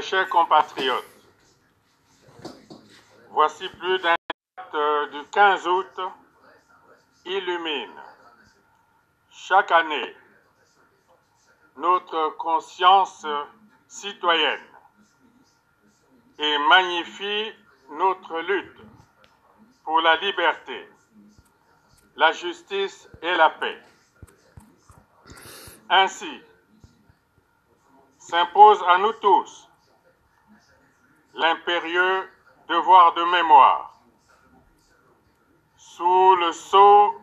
chers compatriotes, voici plus d'un acte du 15 août illumine chaque année notre conscience citoyenne et magnifie notre lutte pour la liberté, la justice et la paix. Ainsi, s'impose à nous tous l'impérieux devoir de mémoire sous le sceau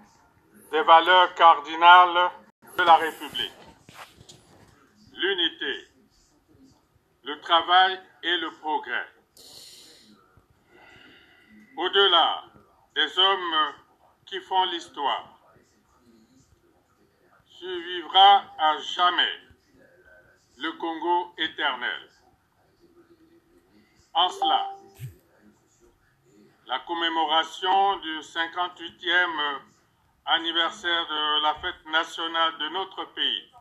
des valeurs cardinales de la République. L'unité, le travail et le progrès. Au-delà des hommes qui font l'histoire, survivra à jamais le Congo éternel. En cela, la commémoration du 58e anniversaire de la fête nationale de notre pays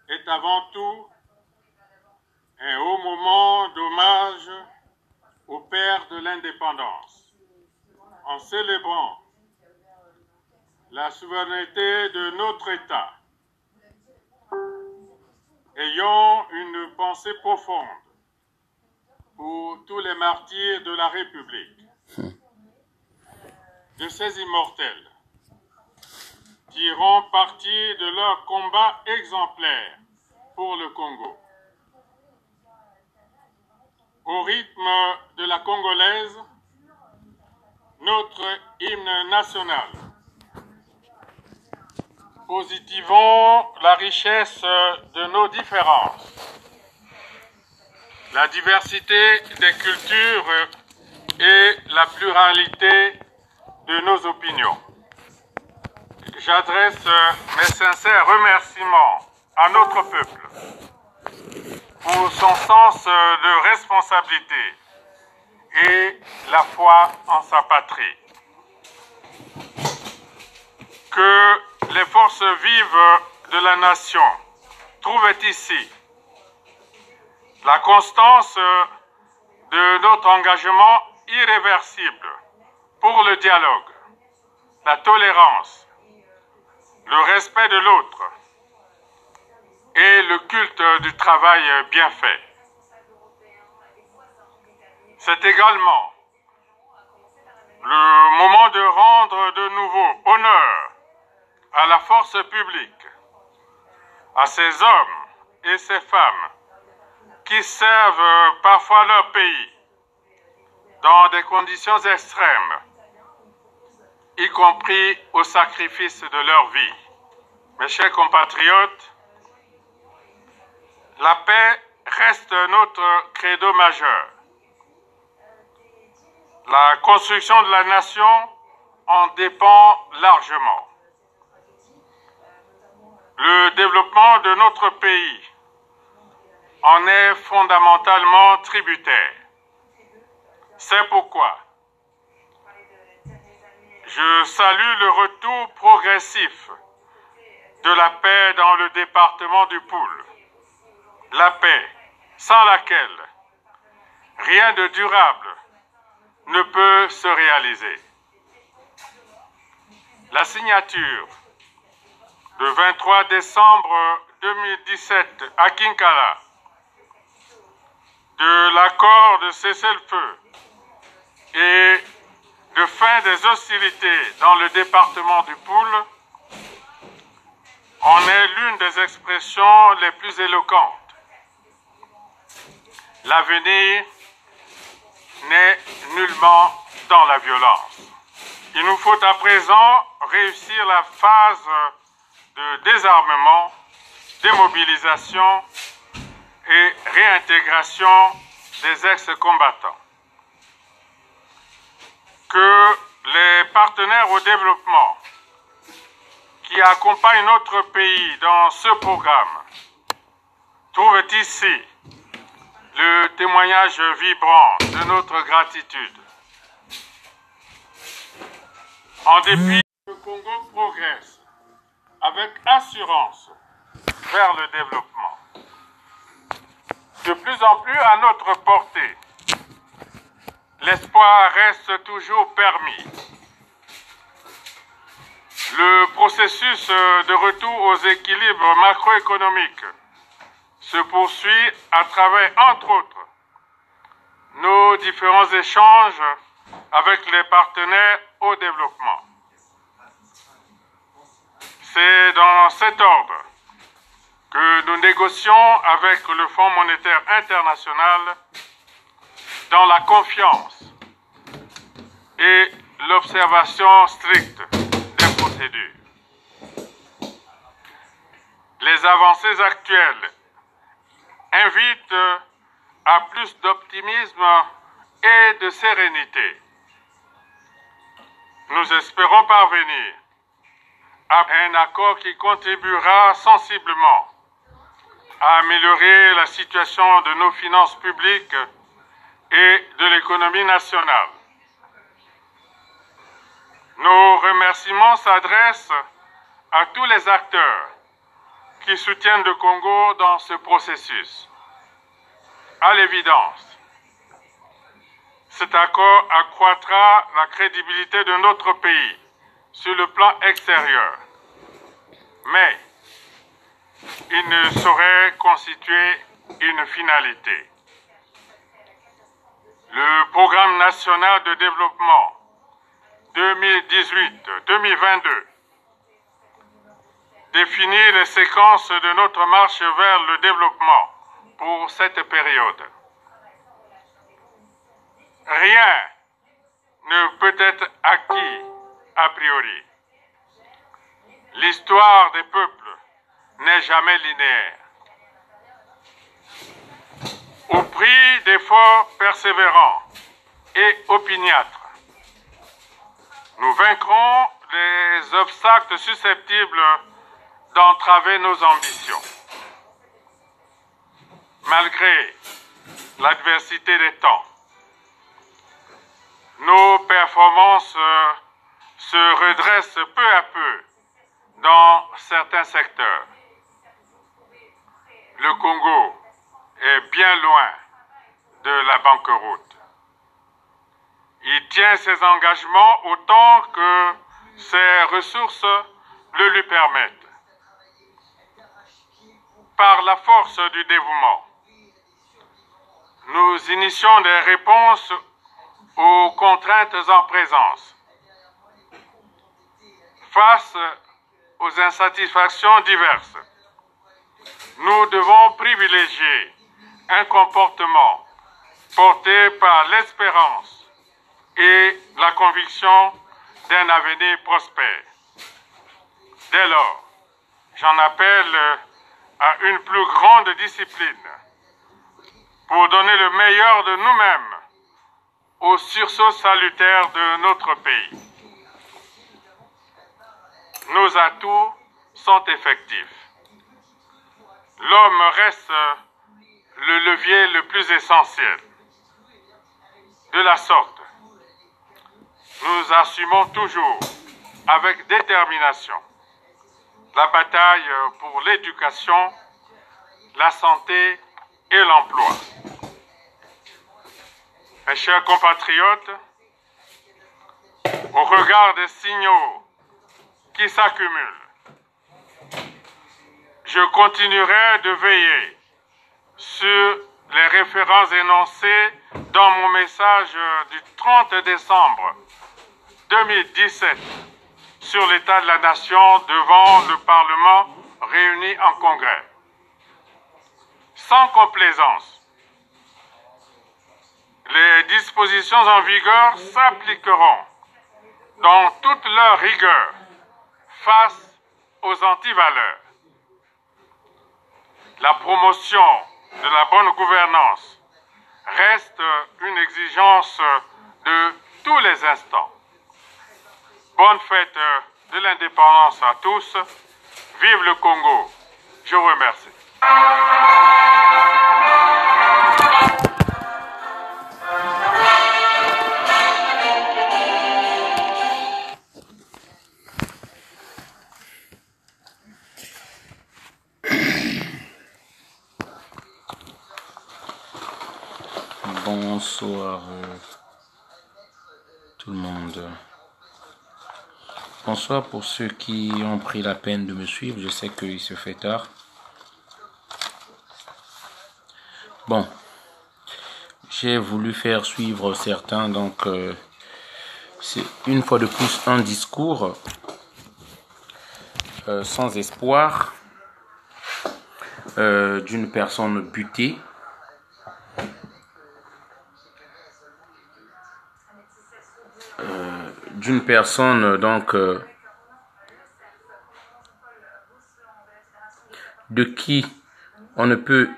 est avant tout un haut moment d'hommage au père de l'indépendance, en célébrant la souveraineté de notre État. Ayons une pensée profonde pour tous les martyrs de la République, de ces immortels, tirant parti de leur combat exemplaire pour le Congo. Au rythme de la congolaise, notre hymne national. Positivons la richesse de nos différences, la diversité des cultures et la pluralité de nos opinions. J'adresse mes sincères remerciements à notre peuple pour son sens de responsabilité et la foi en sa patrie. Que les forces vives de la nation trouvent ici la constance de notre engagement irréversible pour le dialogue, la tolérance, le respect de l'autre et le culte du travail bien fait. C'est également le moment de rendre de nouveau honneur à la force publique, à ces hommes et ces femmes qui servent parfois leur pays dans des conditions extrêmes, y compris au sacrifice de leur vie. Mes chers compatriotes, la paix reste notre credo majeur. La construction de la nation en dépend largement. Le développement de notre pays en est fondamentalement tributaire. C'est pourquoi je salue le retour progressif de la paix dans le département du Poul. La paix sans laquelle rien de durable ne peut se réaliser. La signature le 23 décembre 2017 à Kinkala de l'accord de cessez-le-feu et de fin des hostilités dans le département du Poul en est l'une des expressions les plus éloquentes. L'avenir n'est nullement dans la violence. Il nous faut à présent réussir la phase de désarmement, démobilisation et réintégration des ex-combattants. Que les partenaires au développement qui accompagnent notre pays dans ce programme trouvent ici le témoignage vibrant de notre gratitude. En dépit, le Congo progresse avec assurance vers le développement. de plus en plus à notre portée. L'espoir reste toujours permis. Le processus de retour aux équilibres macroéconomiques se poursuit à travers, entre autres, nos différents échanges avec les partenaires au développement. C'est dans cet ordre que nous négocions avec le Fonds monétaire international dans la confiance et l'observation stricte des procédures. Les avancées actuelles invitent à plus d'optimisme et de sérénité. Nous espérons parvenir à un accord qui contribuera sensiblement à améliorer la situation de nos finances publiques et de l'économie nationale. Nos remerciements s'adressent à tous les acteurs qui soutiennent le Congo dans ce processus. À l'évidence, cet accord accroîtra la crédibilité de notre pays sur le plan extérieur. Mais il ne saurait constituer une finalité. Le programme national de développement 2018-2022 définit les séquences de notre marche vers le développement pour cette période. Rien ne peut être acquis a priori. L'histoire des peuples n'est jamais linéaire. Au prix d'efforts persévérants et opiniâtres, nous vaincrons les obstacles susceptibles d'entraver nos ambitions. Malgré l'adversité des temps, nos performances se redressent peu à peu dans certains secteurs. Le Congo est bien loin de la banqueroute. Il tient ses engagements autant que ses ressources le lui permettent. Par la force du dévouement, nous initions des réponses aux contraintes en présence. Face aux insatisfactions diverses, nous devons privilégier un comportement porté par l'espérance et la conviction d'un avenir prospère. Dès lors, j'en appelle à une plus grande discipline pour donner le meilleur de nous-mêmes au sursaut salutaire de notre pays. Nos atouts sont effectifs. L'homme reste le levier le plus essentiel. De la sorte, nous assumons toujours avec détermination la bataille pour l'éducation, la santé et l'emploi. Mes chers compatriotes, au regard des signaux qui s'accumulent, je continuerai de veiller sur les références énoncées dans mon message du 30 décembre 2017 sur l'état de la nation devant le Parlement réuni en congrès. Sans complaisance, les dispositions en vigueur s'appliqueront dans toute leur rigueur face aux antivaleurs. La promotion de la bonne gouvernance reste une exigence de tous les instants. Bonne fête de l'indépendance à tous. Vive le Congo. Je vous remercie. Bonsoir tout le monde. Bonsoir pour ceux qui ont pris la peine de me suivre. Je sais qu'il se fait tard. Bon, j'ai voulu faire suivre certains, donc c'est une fois de plus un discours sans espoir d'une personne butée. D'une personne donc de qui on ne peut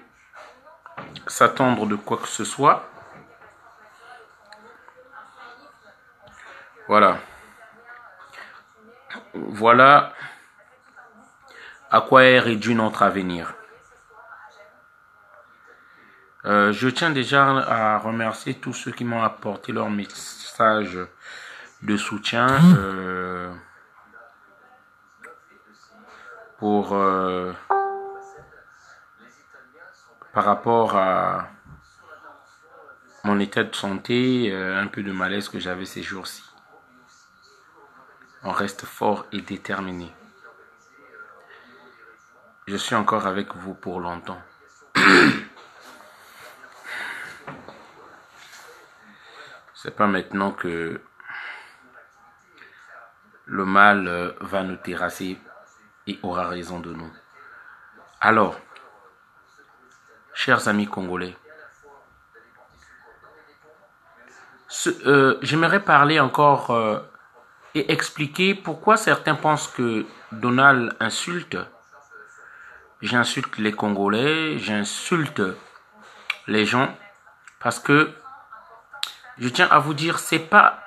s'attendre de quoi que ce soit. Voilà. Voilà à quoi est réduit notre avenir. Je tiens déjà à remercier tous ceux qui m'ont apporté leur message de soutien par rapport à mon état de santé, un peu de malaise que j'avais ces jours-ci. On reste fort et déterminé. Je suis encore avec vous pour longtemps. C'est pas maintenant que le mal va nous terrasser et aura raison de nous. Alors, chers amis congolais, j'aimerais parler encore et expliquer pourquoi certains pensent que Donald insulte. J'insulte les Congolais, j'insulte les gens, parce que je tiens à vous dire, c'est pas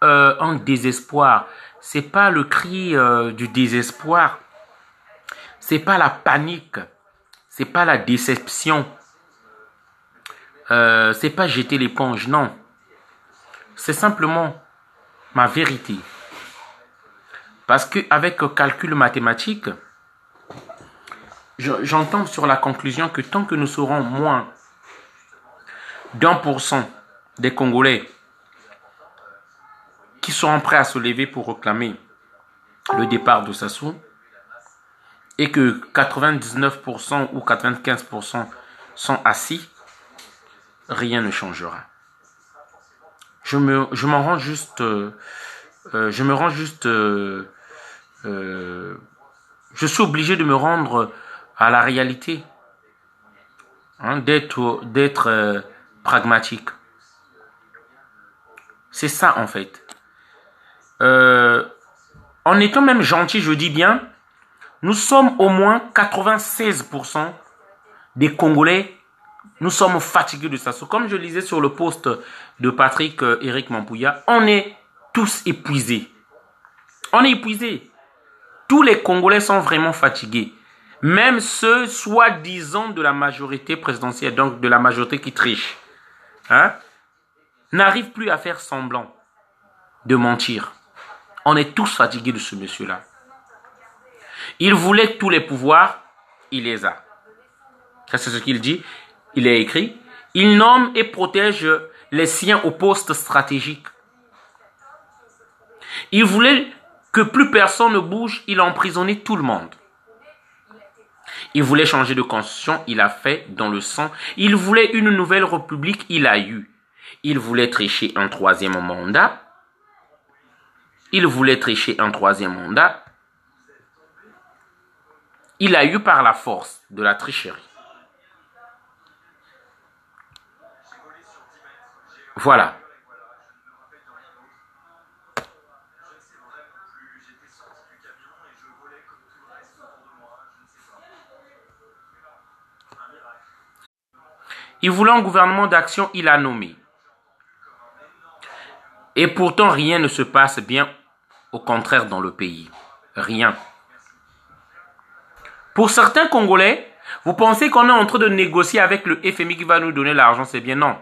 un désespoir, c'est pas le cri du désespoir, c'est pas la panique, c'est pas la déception, c'est pas jeter l'éponge, non. C'est simplement ma vérité. Parce qu'avec calcul mathématique, j'entends sur la conclusion que tant que nous serons moins d'1% des Congolais qui seront prêts à se lever pour réclamer le départ de Sassou, et que 99% ou 95% sont assis, rien ne changera. Je me rends juste, je suis obligé de me rendre à la réalité, hein, d'être pragmatique. C'est ça en fait. En étant même gentil, je dis bien, nous sommes au moins 96% des Congolais, nous sommes fatigués de ça. Comme je lisais sur le post de Patrick Eric Mampouya, on est tous épuisés. On est épuisés. Tous les Congolais sont vraiment fatigués. Même ceux, soi-disant, de la majorité présidentielle, donc de la majorité qui triche, hein, n'arrivent plus à faire semblant de mentir. On est tous fatigués de ce monsieur-là. Il voulait tous les pouvoirs, il les a. C'est ce qu'il dit. Il est écrit. Il nomme et protège les siens aux postes stratégiques. Il voulait que plus personne ne bouge, il a emprisonné tout le monde. Il voulait changer de constitution, il a fait dans le sang. Il voulait une nouvelle république, il a eu. Il voulait tricher un troisième mandat. Il voulait tricher un troisième mandat. Il a eu par la force de la tricherie. Voilà. Il voulait un gouvernement d'action, il a nommé. Et pourtant, rien ne se passe bien, au contraire, dans le pays. Rien. Pour certains Congolais, vous pensez qu'on est en train de négocier avec le FMI qui va nous donner l'argent, c'est bien non.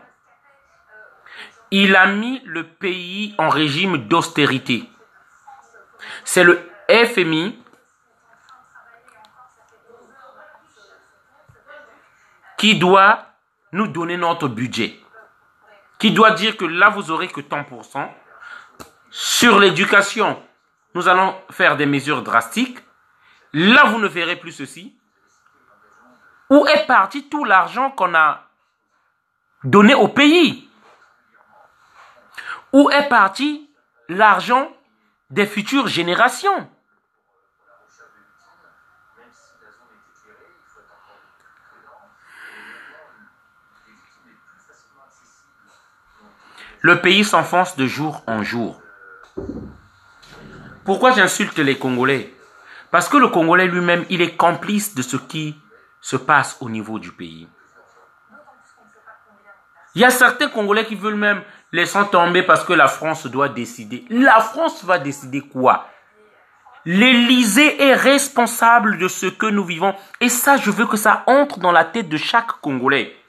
Il a mis le pays en régime d'austérité. C'est le FMI qui doit nous donner notre budget. qui doit dire que là, vous aurez que tant pour cent. Sur l'éducation, nous allons faire des mesures drastiques. Là, vous ne verrez plus ceci. Où est parti tout l'argent qu'on a donné au pays? Où est parti l'argent des futures générations? Le pays s'enfonce de jour en jour. Pourquoi j'insulte les Congolais? Parce que le Congolais lui-même, il est complice de ce qui se passe au niveau du pays. Il y a certains Congolais qui veulent même laisser tomber parce que la France doit décider. La France va décider quoi? L'Élysée est responsable de ce que nous vivons. Et ça, je veux que ça entre dans la tête de chaque Congolais.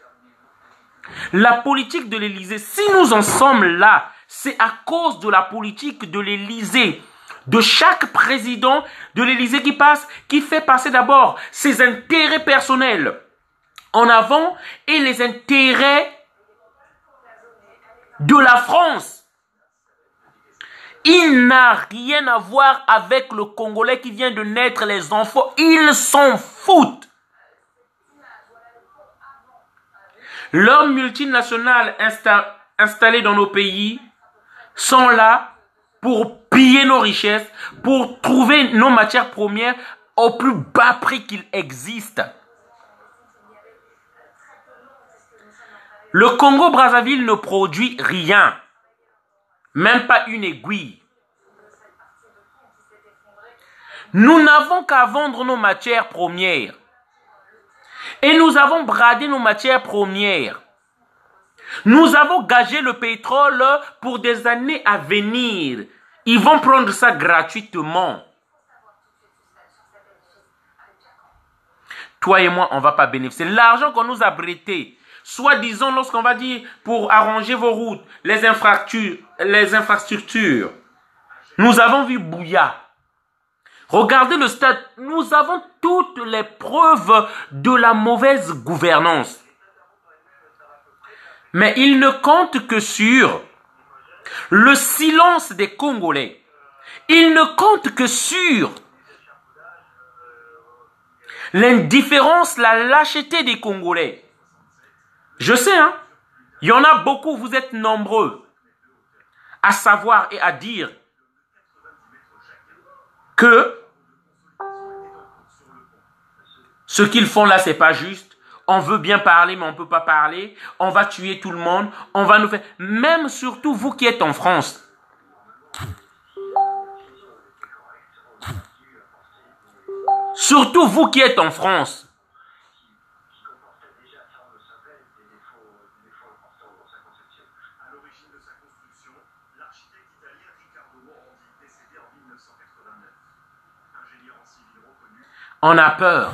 La politique de l'Élysée, si nous en sommes là, c'est à cause de la politique de l'Élysée. De chaque président de l'Élysée qui fait passer d'abord ses intérêts personnels en avant et les intérêts de la France. Il n'a rien à voir avec le Congolais qui vient de naître, les enfants. Ils s'en foutent. Leurs multinationales installées dans nos pays sont là pour piller nos richesses, pour trouver nos matières premières au plus bas prix qu'il existe. Le Congo-Brazzaville ne produit rien, même pas une aiguille. Nous n'avons qu'à vendre nos matières premières. Et nous avons bradé nos matières premières. Nous avons gagé le pétrole pour des années à venir. Ils vont prendre ça gratuitement. Toi et moi, on ne va pas bénéficier. L'argent qu'on nous a prêté, soi-disant lorsqu'on va dire pour arranger vos routes, les infrastructures, nous avons vu bouillir. Regardez le stade, nous avons toutes les preuves de la mauvaise gouvernance. Mais il ne compte que sur le silence des Congolais. Il ne compte que sur l'indifférence, la lâcheté des Congolais. Je sais, hein, il y en a beaucoup, vous êtes nombreux à savoir et à dire que ce qu'ils font là, c'est pas juste. On veut bien parler, mais on ne peut pas parler. On va tuer tout le monde. On va nous faire... Même surtout vous qui êtes en France. Surtout vous qui êtes en France. On a peur.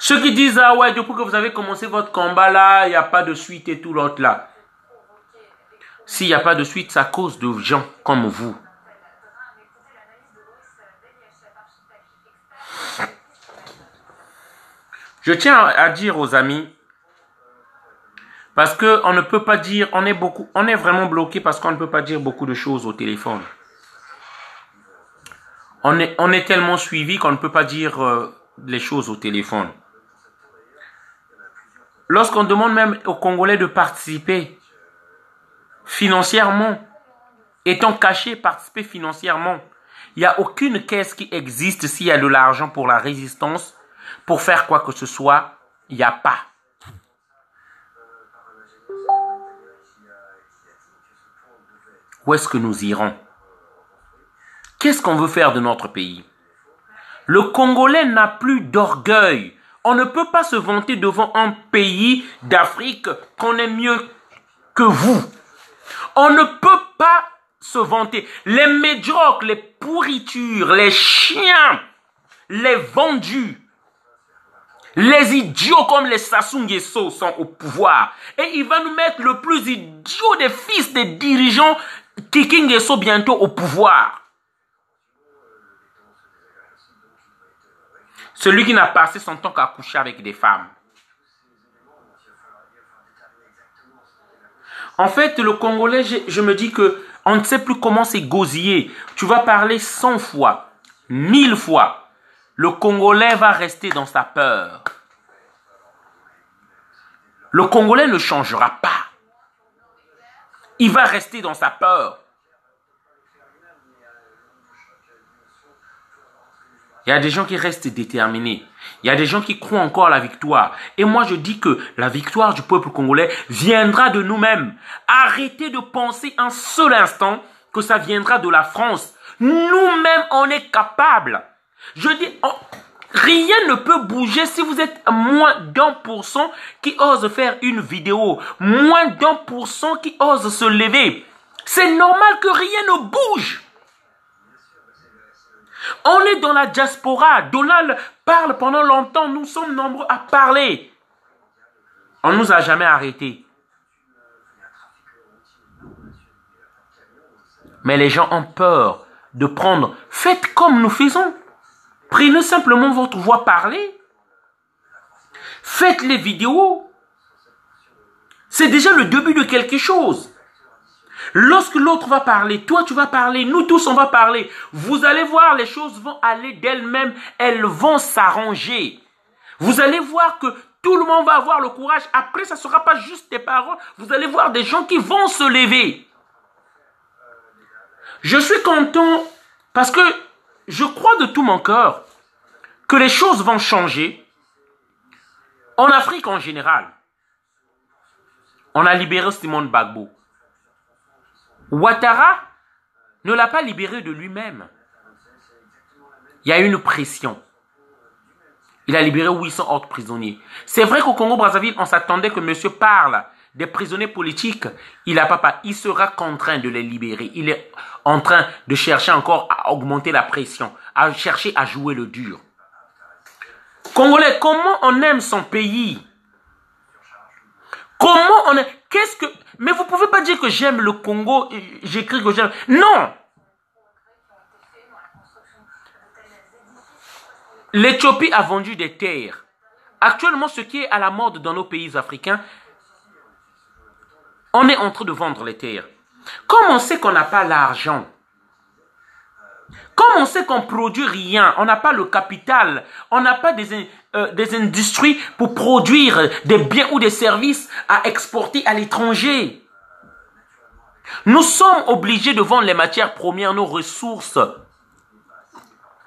Ceux qui disent, ah ouais, depuis que vous avez commencé votre combat là, il n'y a pas de suite et tout l'autre là. S'il n'y a pas de suite, c'est à cause de gens comme vous. Je tiens à dire aux amis, parce qu'on ne peut pas dire, on est vraiment bloqué parce qu'on ne peut pas dire beaucoup de choses au téléphone. On est tellement suivi qu'on ne peut pas dire les choses au téléphone. Lorsqu'on demande même aux Congolais de participer financièrement, étant cachés, participer financièrement, il n'y a aucune caisse qui existe s'il y a de l'argent pour la résistance, pour faire quoi que ce soit, il n'y a pas. Où est-ce que nous irons? Qu'est-ce qu'on veut faire de notre pays? Le Congolais n'a plus d'orgueil. On ne peut pas se vanter devant un pays d'Afrique qu'on est mieux que vous. On ne peut pas se vanter. Les médiocres, les pourritures, les chiens, les vendus, les idiots comme les Sassou Nguesso sont au pouvoir. Et il va nous mettre le plus idiot des fils des dirigeants Kiki Nguesso bientôt au pouvoir. Celui qui n'a passé son temps qu'à coucher avec des femmes. En fait, le Congolais, je me dis que on ne sait plus comment c'est gosiller. Tu vas parler 100 fois, 1000 fois. Le Congolais va rester dans sa peur. Le Congolais ne changera pas. Il va rester dans sa peur. Il y a des gens qui restent déterminés. Il y a des gens qui croient encore à la victoire. Et moi, je dis que la victoire du peuple congolais viendra de nous-mêmes. Arrêtez de penser un seul instant que ça viendra de la France. Nous-mêmes, on est capables. Je dis, rien ne peut bouger si vous êtes moins d'1% qui ose faire une vidéo. Moins d'1% qui ose se lever. C'est normal que rien ne bouge. On est dans la diaspora. Donald parle pendant longtemps. Nous sommes nombreux à parler. On ne nous a jamais arrêtés. Mais les gens ont peur de prendre. Faites comme nous faisons. Prenez simplement votre voix parler. Faites les vidéos. C'est déjà le début de quelque chose. Lorsque l'autre va parler, toi tu vas parler, nous tous on va parler. Vous allez voir, les choses vont aller d'elles-mêmes, elles vont s'arranger. Vous allez voir que tout le monde va avoir le courage. Après, ça ne sera pas juste des paroles. Vous allez voir des gens qui vont se lever. Je suis content parce que je crois de tout mon cœur que les choses vont changer en Afrique en général. On a libéré Simone Gbagbo. Ouattara ne l'a pas libéré de lui-même. Il y a eu une pression. Il a libéré 800 autres prisonniers. C'est vrai qu'au Congo-Brazzaville, on s'attendait que monsieur parle des prisonniers politiques. Il sera contraint de les libérer. Il est en train de chercher encore à augmenter la pression, à chercher à jouer le dur. Congolais, comment on aime son pays? Comment on aime... Mais vous ne pouvez pas dire que j'aime le Congo, j'écris que j'aime... Non! L'Éthiopie a vendu des terres. Actuellement, ce qui est à la mode dans nos pays africains, on est en train de vendre les terres. Comme on sait qu'on n'a pas l'argent, comme on sait qu'on ne produit rien, on n'a pas le capital, on n'a pas des industries pour produire des biens ou des services à exporter à l'étranger. Nous sommes obligés de vendre les matières premières, nos ressources,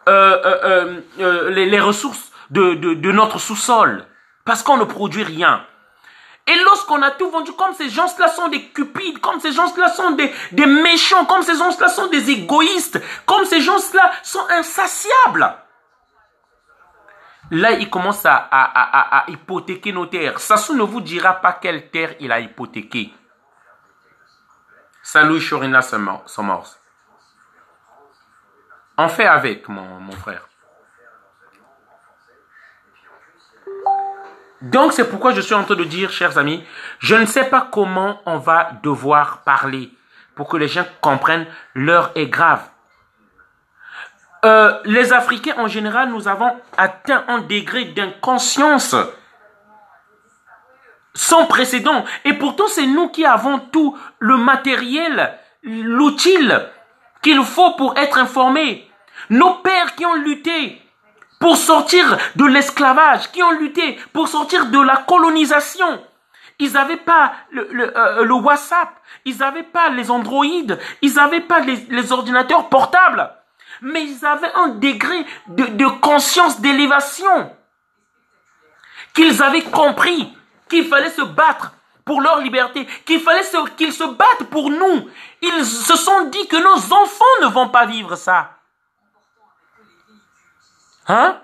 les ressources de notre sous-sol, parce qu'on ne produit rien. Et lorsqu'on a tout vendu, comme ces gens-là sont des cupides, comme ces gens-là sont des méchants, comme ces gens-là sont des égoïstes, comme ces gens-là sont insatiables. Là, ils commencent à hypothéquer nos terres. Sassou ne vous dira pas quelle terre il a hypothéquée. Salut Chorina Somors. On fait avec, mon frère. Donc, c'est pourquoi je suis en train de dire, chers amis, je ne sais pas comment on va devoir parler pour que les gens comprennent l'heure est grave. Les Africains, en général, nous avons atteint un degré d'inconscience sans précédent. Et pourtant, c'est nous qui avons tout le matériel, l'utile qu'il faut pour être informés. Nos pères qui ont lutté pour sortir de l'esclavage, qui ont lutté pour sortir de la colonisation. Ils n'avaient pas le WhatsApp, ils n'avaient pas les Android, ils n'avaient pas les ordinateurs portables. Mais ils avaient un degré de conscience d'élévation. Qu'ils avaient compris qu'il fallait se battre pour leur liberté, qu'il fallait qu'ils se battent pour nous. Ils se sont dit que nos enfants ne vont pas vivre ça. Hein?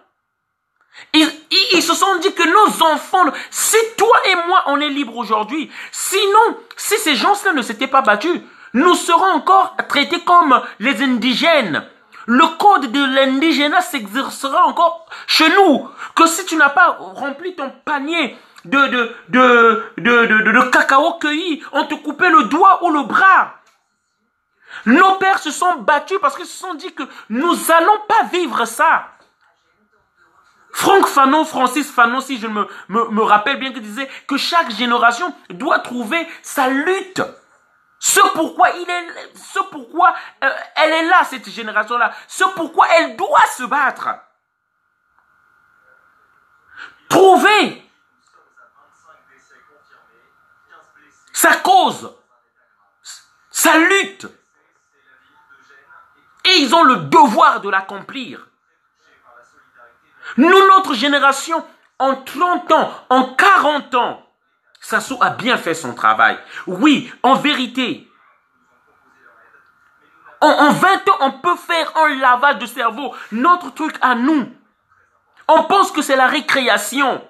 Ils se sont dit que nos enfants, si toi et moi on est libres aujourd'hui, sinon, si ces gens-là ne s'étaient pas battus, nous serons encore traités comme les indigènes. Le code de l'indigénat s'exercera encore chez nous. Que si tu n'as pas rempli ton panier de cacao cueilli, on te coupait le doigt ou le bras. Nos pères se sont battus parce qu'ils se sont dit que nous n'allons pas vivre ça. Francis Fanon, si je me rappelle bien, qui disait que chaque génération doit trouver sa lutte. Ce pourquoi elle est là, cette génération-là. Ce pourquoi elle doit se battre. Trouver sa cause, sa lutte. Et ils ont le devoir de l'accomplir. Nous, notre génération, en 30 ans, en 40 ans, Sassou a bien fait son travail. Oui, en vérité, en 20 ans, on peut faire un lavage de cerveau. Notre truc à nous. On pense que c'est la récréation.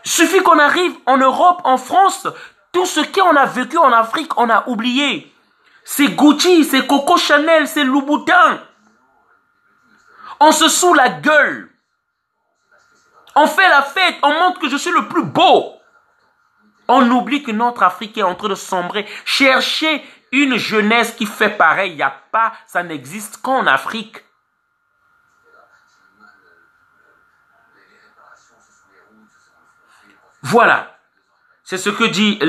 Il suffit qu'on arrive en Europe, en France, tout ce qu'on a vécu en Afrique, on a oublié. C'est Gucci, c'est Coco Chanel, c'est Louboutin. On se saoule la gueule. On fait la fête, on montre que je suis le plus beau. On oublie que notre Afrique est en train de sombrer. Cherchez une jeunesse qui fait pareil. Il n'y a pas, ça n'existe qu'en Afrique. Voilà. C'est ce que dit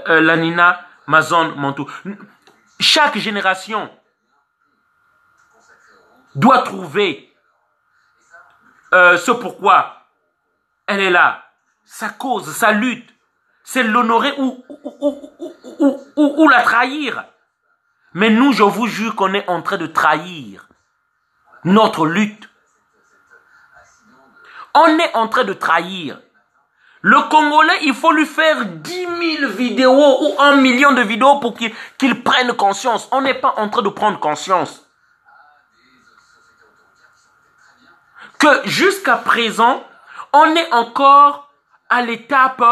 Lanina Mazon Mantou. Chaque génération doit trouver ce pourquoi elle est là. Sa cause, sa lutte. C'est l'honorer ou la trahir. Mais nous, je vous jure qu'on est en train de trahir notre lutte. On est en train de trahir. Le Congolais, il faut lui faire 10 000 vidéos ou 1 million de vidéos pour qu'il prenne conscience. On n'est pas en train de prendre conscience. Que jusqu'à présent, on est encore à l'étape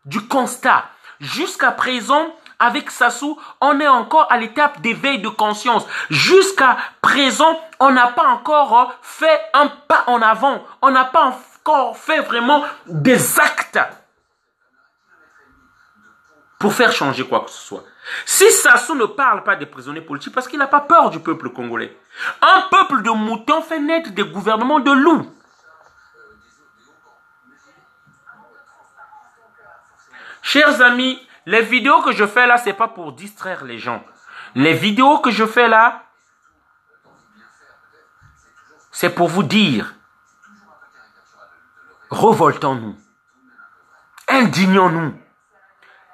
du constat. Jusqu'à présent, avec Sassou, on est encore à l'étape d'éveil de conscience. Jusqu'à présent, on n'a pas encore fait un pas en avant. On n'a pas encore fait vraiment des actes pour faire changer quoi que ce soit. Si Sassou ne parle pas des prisonniers politiques, parce qu'il n'a pas peur du peuple congolais. Un peuple de moutons fait naître des gouvernements de loups. Chers amis, les vidéos que je fais là, c'est pas pour distraire les gens. Les vidéos que je fais là, c'est pour vous dire, révoltons-nous, indignons-nous.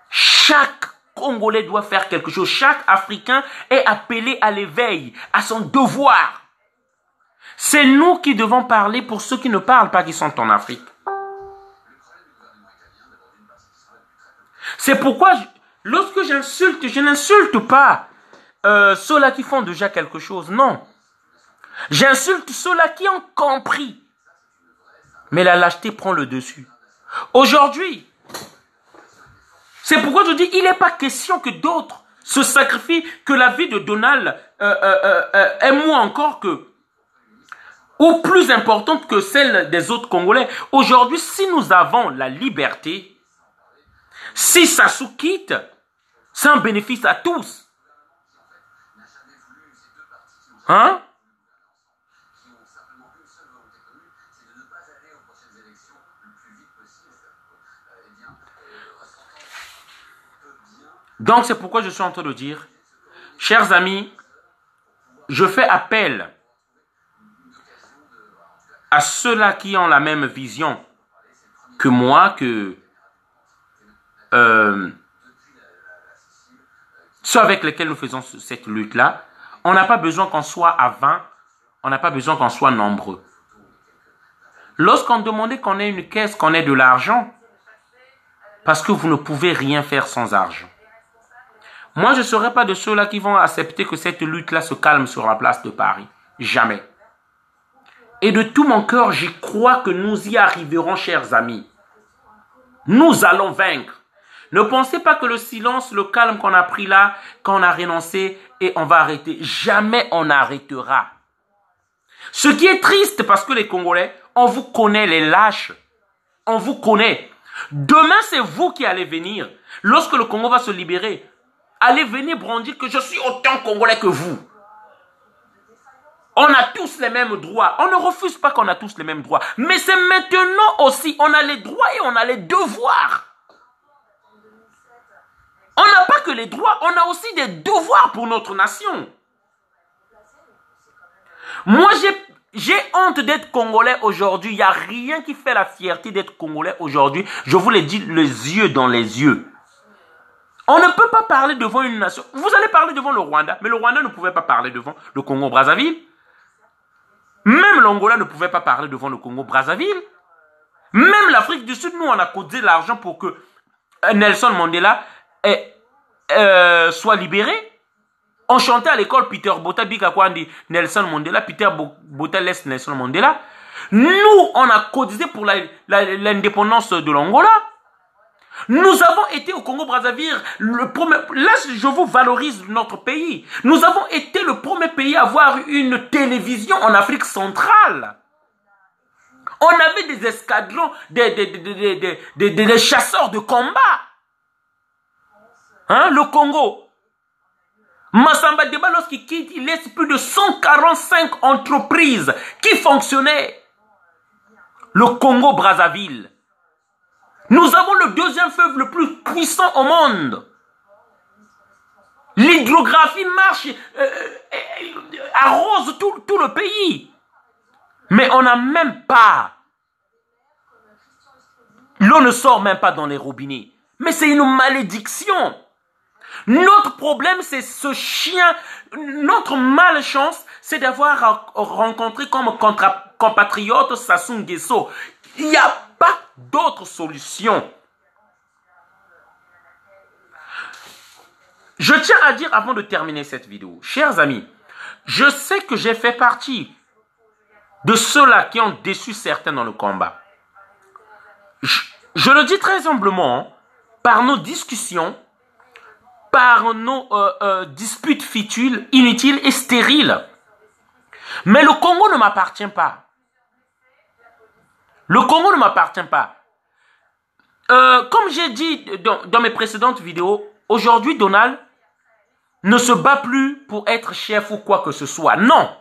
Chaque Congolais doit faire quelque chose. Chaque Africain est appelé à l'éveil, à son devoir. C'est nous qui devons parler pour ceux qui ne parlent pas, qui sont en Afrique. C'est pourquoi, lorsque j'insulte, je n'insulte pas ceux-là qui font déjà quelque chose. Non. J'insulte ceux-là qui ont compris. Mais la lâcheté prend le dessus. Aujourd'hui, c'est pourquoi je dis, il n'est pas question que d'autres se sacrifient, que la vie de Donald est moins encore que, ou plus importante que celle des autres Congolais. Aujourd'hui, si nous avons la liberté, si Sassou quitte, c'est un bénéfice à tous. Hein? Donc c'est pourquoi je suis en train de dire, chers amis, je fais appel à ceux-là qui ont la même vision que moi, que ceux avec lesquels nous faisons cette lutte-là. On n'a pas besoin qu'on soit à 20, on n'a pas besoin qu'on soit nombreux. Lorsqu'on demandait qu'on ait une caisse, qu'on ait de l'argent, parce que vous ne pouvez rien faire sans argent. Moi, je ne serai pas de ceux-là qui vont accepter que cette lutte-là se calme sur la place de Paris. Jamais. Et de tout mon cœur, j'y crois que nous y arriverons, chers amis. Nous allons vaincre. Ne pensez pas que le silence, le calme qu'on a pris là, qu'on a renoncé et on va arrêter. Jamais on arrêtera. Ce qui est triste, parce que les Congolais, on vous connaît, les lâches. On vous connaît. Demain, c'est vous qui allez venir. Lorsque le Congo va se libérer, allez venir brandir que je suis autant Congolais que vous. On a tous les mêmes droits. On ne refuse pas qu'on a tous les mêmes droits. Mais c'est maintenant aussi, on a les droits et on a les devoirs. On n'a pas que les droits, on a aussi des devoirs pour notre nation. Moi, j'ai honte d'être Congolais aujourd'hui. Il n'y a rien qui fait la fierté d'être Congolais aujourd'hui. Je vous l'ai dit, les yeux dans les yeux. On ne peut pas parler devant une nation. Vous allez parler devant le Rwanda, mais le Rwanda ne pouvait pas parler devant le Congo-Brazzaville. Même l'Angola ne pouvait pas parler devant le Congo-Brazzaville. Même l'Afrique du Sud, nous, on a cotisé l'argent pour que Nelson Mandela soit libéré. On chantait à l'école Peter Botha Bikakwandi Nelson Mandela, Peter Botha laisse Nelson Mandela. Nous, on a cotisé pour l'indépendance de l'Angola. Nous avons été au Congo-Brazzaville, là je vous valorise notre pays. Nous avons été le premier pays à avoir une télévision en Afrique centrale. On avait des escadrons, des chasseurs de combat. Hein, le Congo. Massamba Deba, lorsqu'il quitte, il laisse plus de 145 entreprises qui fonctionnaient. Le Congo-Brazzaville. Nous avons le deuxième fleuve le plus puissant au monde. L'hydrographie marche, arrose tout le pays. Mais on n'a même pas. L'eau ne sort même pas dans les robinets. Mais c'est une malédiction. Notre problème, c'est ce chien. Notre malchance, c'est d'avoir rencontré comme compatriote Sassou Nguesso. Il n'y a pas d'autre solution. Je tiens à dire avant de terminer cette vidéo, chers amis, je sais que j'ai fait partie de ceux-là qui ont déçu certains dans le combat. Je le dis très humblement, par nos discussions, par nos disputes futiles, inutiles et stériles. Mais le Congo ne m'appartient pas. Le Congo ne m'appartient pas. Comme j'ai dit dans mes précédentes vidéos, aujourd'hui Donald ne se bat plus pour être chef ou quoi que ce soit. Non.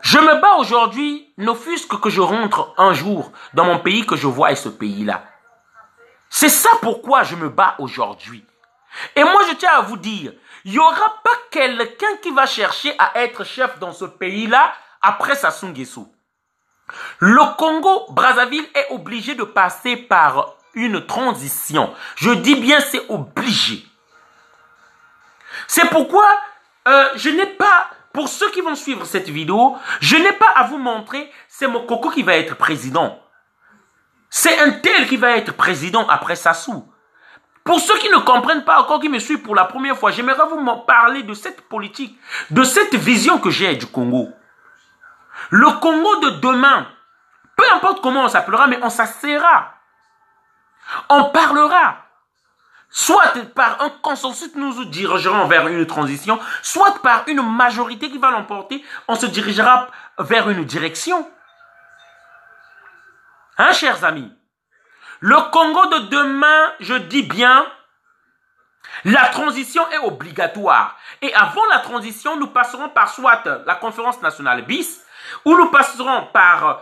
Je me bats aujourd'hui, n'offusque que je rentre un jour dans mon pays, que je vois ce pays-là. C'est ça pourquoi je me bats aujourd'hui. Et moi, je tiens à vous dire, il n'y aura pas quelqu'un qui va chercher à être chef dans ce pays-là après Sassou Nguesso. Le Congo-Brazzaville est obligé de passer par une transition. Je dis bien c'est obligé. C'est pourquoi je n'ai pas, pour ceux qui vont suivre cette vidéo, je n'ai pas à vous montrer c'est Mokoko qui va être président. C'est un tel qui va être président après Sassou. Pour ceux qui ne comprennent pas encore, qui me suivent pour la première fois, j'aimerais vous parler de cette politique, de cette vision que j'ai du Congo. Le Congo de demain, peu importe comment on s'appellera, mais on s'asseyra. On parlera. Soit par un consensus, nous nous dirigerons vers une transition, soit par une majorité qui va l'emporter, on se dirigera vers une direction. Hein, chers amis? Le Congo de demain, je dis bien, la transition est obligatoire. Et avant la transition, nous passerons par soit la conférence nationale bis, ou nous passerons par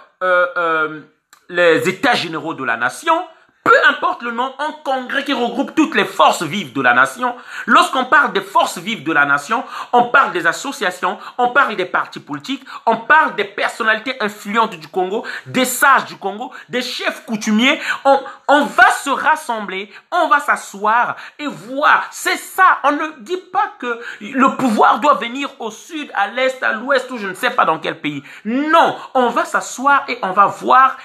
les états généraux de la nation, peu importe le nom, un congrès qui regroupe toutes les forces vives de la nation. Lorsqu'on parle des forces vives de la nation, on parle des associations, on parle des partis politiques, on parle des personnalités influentes du Congo, des sages du Congo, des chefs coutumiers. On va se rassembler, on va s'asseoir et voir. C'est ça, on ne dit pas que le pouvoir doit venir au sud, à l'est, à l'ouest ou je ne sais pas dans quel pays. Non, on va s'asseoir et on va voir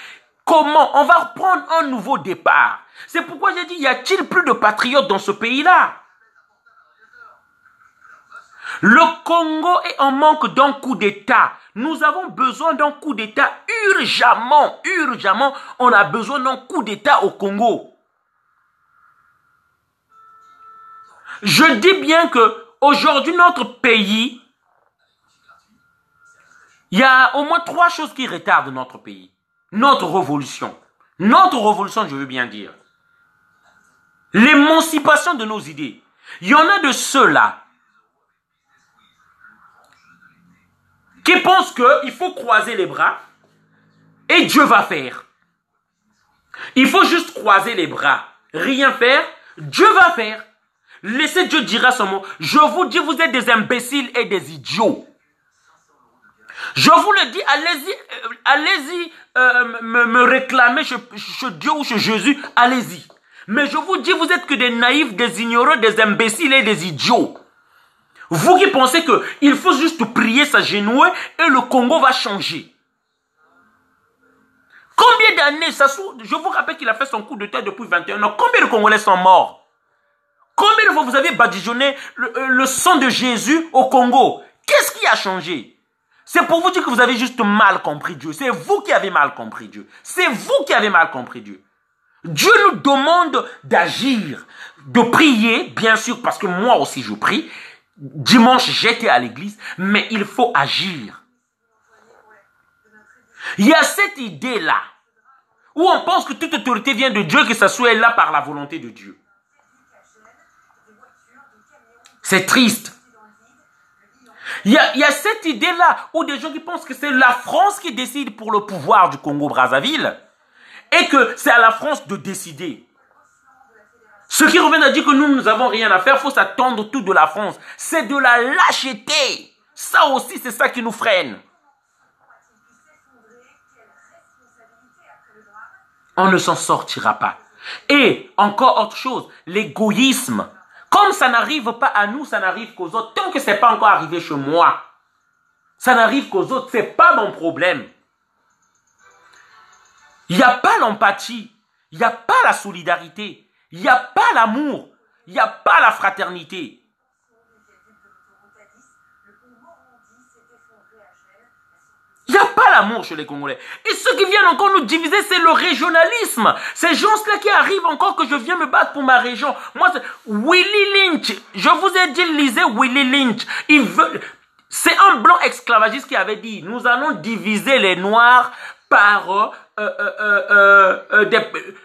comment on va reprendre un nouveau départ. C'est pourquoi j'ai dit, y a-t-il plus de patriotes dans ce pays-là? Le Congo est en manque d'un coup d'État. Nous avons besoin d'un coup d'État urgemment. Urgemment, on a besoin d'un coup d'État au Congo. Je dis bien que aujourd'hui, notre pays, il y a au moins 3 choses qui retardent notre pays. Notre révolution, je veux bien dire. L'émancipation de nos idées. Il y en a de ceux-là qui pensent qu'il faut croiser les bras et Dieu va faire. Il faut juste croiser les bras, rien faire, Dieu va faire. Laissez Dieu dire son mot. Je vous dis, vous êtes des imbéciles et des idiots. Je vous le dis, allez-y me réclamer chez Dieu ou chez Jésus, allez-y. Mais je vous dis, vous êtes que des naïfs, des ignorants, des imbéciles et des idiots. Vous qui pensez qu'il faut juste prier, s'agenouiller et le Congo va changer. Combien d'années, je vous rappelle qu'il a fait son coup de tête depuis 21 ans. Combien de Congolais sont morts? Combien de fois vous avez badigeonné le sang de Jésus au Congo? Qu'est-ce qui a changé? C'est pour vous dire que vous avez juste mal compris Dieu. C'est vous qui avez mal compris Dieu. C'est vous qui avez mal compris Dieu. Dieu nous demande d'agir, de prier, bien sûr, parce que moi aussi je prie. Dimanche, j'étais à l'église, mais il faut agir. Il y a cette idée-là, où on pense que toute autorité vient de Dieu, que ça soit là par la volonté de Dieu. C'est triste. Il y a cette idée-là, où des gens qui pensent que c'est la France qui décide pour le pouvoir du Congo-Brazzaville, et que c'est à la France de décider. Ceux qui reviennent à dire que nous n'avons rien à faire, il faut s'attendre tout de la France. C'est de la lâcheté. Ça aussi, c'est ça qui nous freine. On ne s'en sortira pas. Et encore autre chose, l'égoïsme. Comme ça n'arrive pas à nous, ça n'arrive qu'aux autres. Tant que ce n'est pas encore arrivé chez moi, ça n'arrive qu'aux autres. Ce n'est pas mon problème. Il n'y a pas l'empathie. Il n'y a pas la solidarité. Il n'y a pas l'amour. Il n'y a pas la fraternité. Il n'y a pas l'amour chez les Congolais. Et ceux qui viennent encore nous diviser, c'est le régionalisme. Ces gens-là qui arrivent encore que je viens me battre pour ma région. Moi, c'est Willy Lynch. Je vous ai dit, lisez Willy Lynch. C'est un blanc esclavagiste qui avait dit, nous allons diviser les Noirs par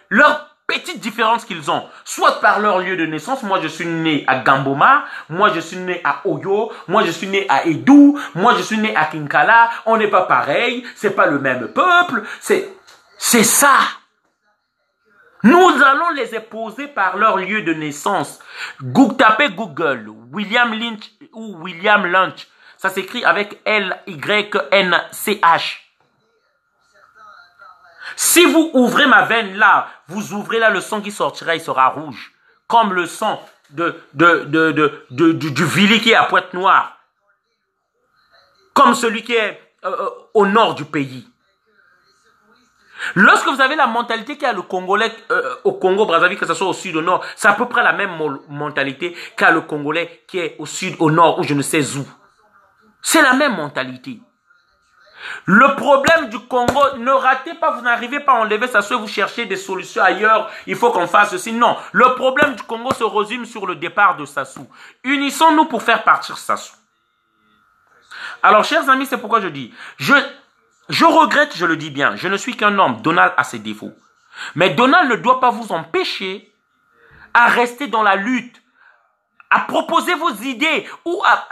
leurs petites différences qu'ils ont. Soit par leur lieu de naissance. Moi, je suis né à Gamboma. Moi, je suis né à Oyo. Moi, je suis né à Edou. Moi, je suis né à Kinkala. On n'est pas pareil. C'est pas le même peuple. C'est ça. Nous allons les épouser par leur lieu de naissance. Tapez Google. William Lynch ou William Lynch. Ça s'écrit avec L-Y-N-C-H. Si vous ouvrez ma veine là, vous ouvrez là, le sang qui sortira, il sera rouge. Comme le sang du Vili qui est à Pointe-Noire. Comme celui qui est au nord du pays. Lorsque vous avez la mentalité qu'a le Congolais au Congo-Brazzaville, que ce soit au sud ou au nord, c'est à peu près la même mentalité qu'a le Congolais qui est au sud, au nord ou je ne sais où. C'est la même mentalité. Le problème du Congo, ne ratez pas, vous n'arrivez pas à enlever ça, soit vous cherchez des solutions ailleurs, il faut qu'on fasse ceci. Non, le problème du Congo se résume sur le départ de Sassou. Unissons-nous pour faire partir Sassou. Alors, chers amis, c'est pourquoi je dis, je regrette, je le dis bien, je ne suis qu'un homme, Donald a ses défauts. Mais Donald ne doit pas vous empêcher à rester dans la lutte, à proposer vos idées, ou à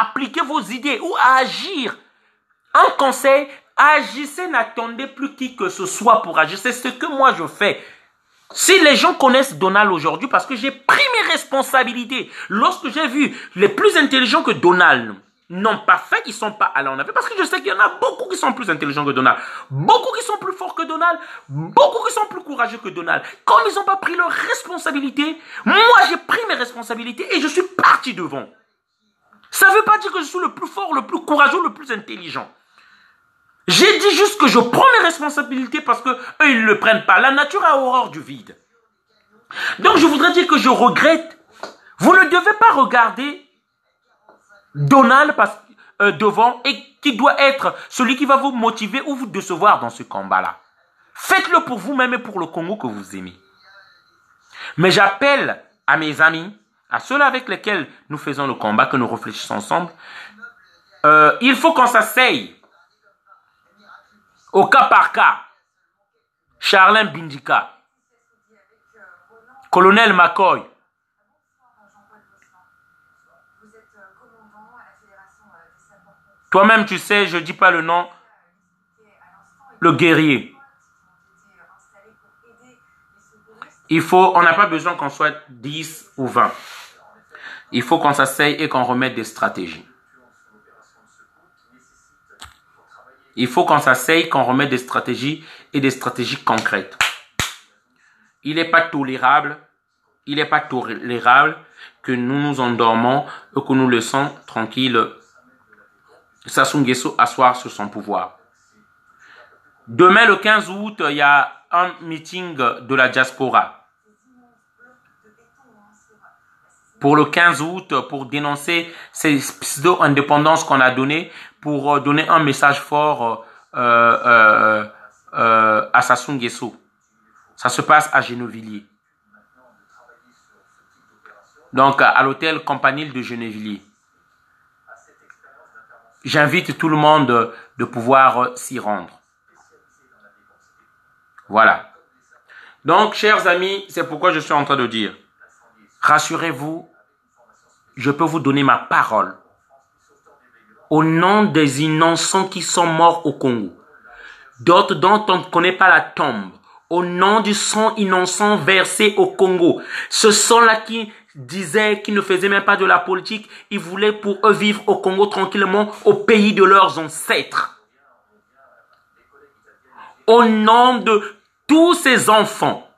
appliquer vos idées, ou à agir. Un conseil, agissez, n'attendez plus qui que ce soit pour agir. C'est ce que moi je fais. Si les gens connaissent Donald aujourd'hui, parce que j'ai pris mes responsabilités, lorsque j'ai vu les plus intelligents que Donald n'ont pas fait, ils ne sont pas allés en Afrique, parce que je sais qu'il y en a beaucoup qui sont plus intelligents que Donald, beaucoup qui sont plus forts que Donald, beaucoup qui sont plus courageux que Donald. Comme ils n'ont pas pris leurs responsabilités, moi j'ai pris mes responsabilités et je suis parti devant. Ça ne veut pas dire que je suis le plus fort, le plus courageux, le plus intelligent. J'ai dit juste que je prends mes responsabilités parce que eux ils ne le prennent pas. La nature a horreur du vide. Donc je voudrais dire que je regrette. Vous ne devez pas regarder Donald devant et qui doit être celui qui va vous motiver ou vous décevoir dans ce combat-là. Faites-le pour vous-même et pour le Congo que vous aimez. Mais j'appelle à mes amis, à ceux-là avec lesquels nous faisons le combat, que nous réfléchissons ensemble, il faut qu'on s'asseye. Au cas par cas, Charlin Bindika, Colonel McCoy. Toi-même, tu sais, je ne dis pas le nom, le guerrier. On n'a pas besoin qu'on soit 10 ou 20. Il faut qu'on s'asseye et qu'on remette des stratégies. Il faut qu'on s'asseye, qu'on remette des stratégies et des stratégies concrètes. Il n'est pas tolérable que nous nous endormons et que nous laissons tranquille Sassou Nguesso asseoir sur son pouvoir. Demain, le 15 août, il y a un meeting de la diaspora. Pour le 15 août, pour dénoncer ces pseudo-indépendances qu'on a données, pour donner un message fort à Sassou Nguesso. Ça se passe à Gennevilliers. Donc, à l'hôtel Campanile de Gennevilliers. J'invite tout le monde de pouvoir s'y rendre. Voilà. Donc, chers amis, c'est pourquoi je suis en train de dire, rassurez-vous, je peux vous donner ma parole. Au nom des innocents qui sont morts au Congo, d'autres dont on ne connaît pas la tombe, au nom du sang innocent versé au Congo, ce sont-là qui disaient qu'ils ne faisaient même pas de la politique, ils voulaient pour eux vivre au Congo tranquillement, au pays de leurs ancêtres. Au nom de tous ces enfants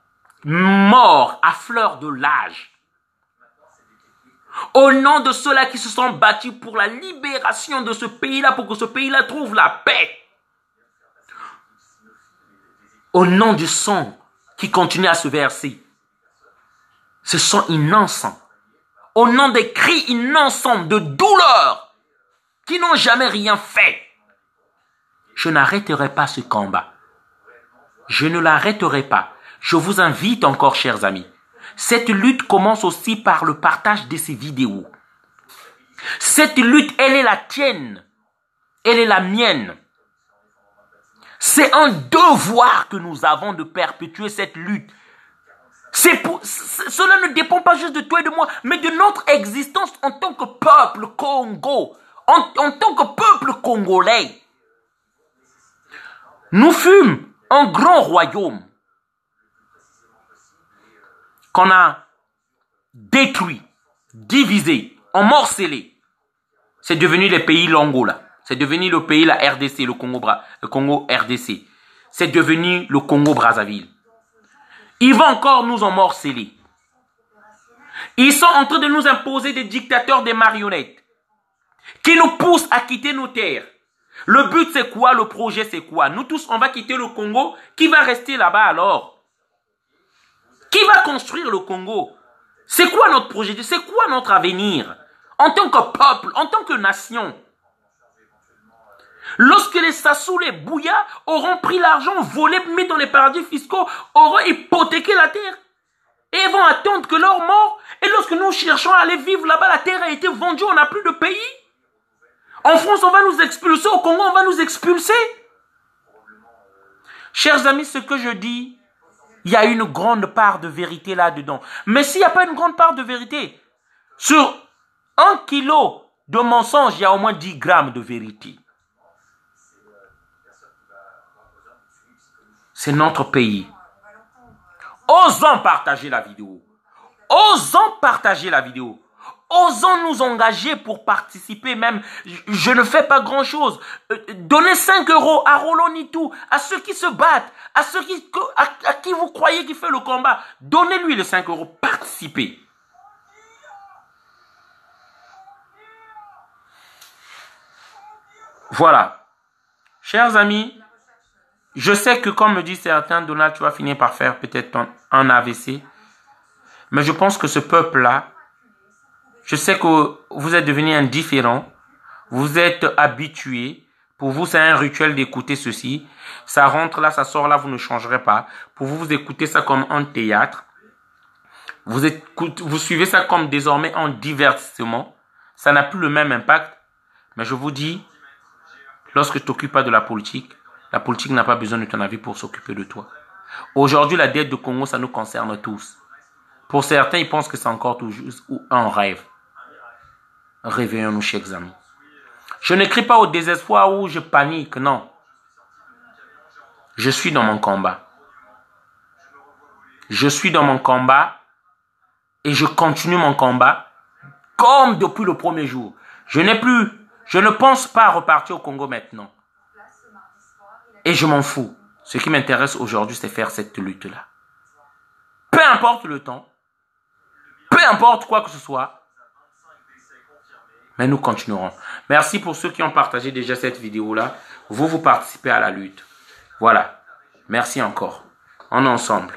morts à fleur de l'âge, au nom de ceux-là qui se sont battus pour la libération de ce pays-là, pour que ce pays-là trouve la paix, au nom du sang qui continue à se verser, ce sont innocents, au nom des cris innocents de douleur, qui n'ont jamais rien fait. Je n'arrêterai pas ce combat. Je ne l'arrêterai pas. Je vous invite encore, chers amis. Cette lutte commence aussi par le partage de ces vidéos. Cette lutte, elle est la tienne. Elle est la mienne. C'est un devoir que nous avons de perpétuer cette lutte. Cela ne dépend pas juste de toi et de moi, mais de notre existence en tant que peuple Congo, en tant que peuple congolais. Nous fûmes un grand royaume qu'on a détruit, divisé, emmorcelé. C'est devenu les pays l'Angola. C'est devenu le pays, la RDC, le Congo RDC. C'est devenu le Congo Brazzaville. Ils vont encore nous emmorceler. Ils sont en train de nous imposer des dictateurs, des marionnettes, qui nous poussent à quitter nos terres. Le but c'est quoi? Le projet c'est quoi? Nous tous, on va quitter le Congo. Qui va rester là-bas alors? Qui va construire le Congo? C'est quoi notre projet? C'est quoi notre avenir? En tant que peuple, en tant que nation. Lorsque les Sassou, les Bouya auront pris l'argent volé, mis dans les paradis fiscaux, auront hypothéqué la terre et vont attendre que leur mort. Et lorsque nous cherchons à aller vivre là-bas, la terre a été vendue, on n'a plus de pays. En France, on va nous expulser. Au Congo, on va nous expulser. Chers amis, ce que je dis, il y a une grande part de vérité là-dedans. Mais s'il n'y a pas une grande part de vérité, sur 1 kilo de mensonge, il y a au moins 10 grammes de vérité. C'est notre pays. Osons partager la vidéo. Osons partager la vidéo. Osons nous engager pour participer même. Je ne fais pas grand-chose. Donnez 5 € à Roland Nitou, à ceux qui se battent, à ceux à qui vous croyez qui fait le combat. Donnez-lui les 5 €. Participez. Voilà. Chers amis, je sais que comme me disent certains, Donald, tu vas finir par faire peut-être un AVC. Mais je pense que ce peuple-là, je sais que vous êtes devenus indifférents, vous êtes habitués. Pour vous, c'est un rituel d'écouter ceci. Ça rentre là, ça sort là, vous ne changerez pas. Pour vous, vous écoutez ça comme un théâtre. Vous suivez ça comme désormais un divertissement. Ça n'a plus le même impact. Mais je vous dis, lorsque tu t'occupes pas de la politique n'a pas besoin de ton avis pour s'occuper de toi. Aujourd'hui, la dette de Congo, ça nous concerne tous. Pour certains, ils pensent que c'est encore tout juste un rêve. Réveillons-nous, chers amis. Je ne crie pas au désespoir ou je panique, non. Je suis dans mon combat. Je suis dans mon combat et je continue mon combat comme depuis le premier jour. Je ne pense pas repartir au Congo maintenant. Et je m'en fous. Ce qui m'intéresse aujourd'hui, c'est faire cette lutte-là. Peu importe le temps, peu importe quoi que ce soit, mais nous continuerons. Merci pour ceux qui ont partagé déjà cette vidéo-là. Vous participez à la lutte. Voilà. Merci encore. On est ensemble.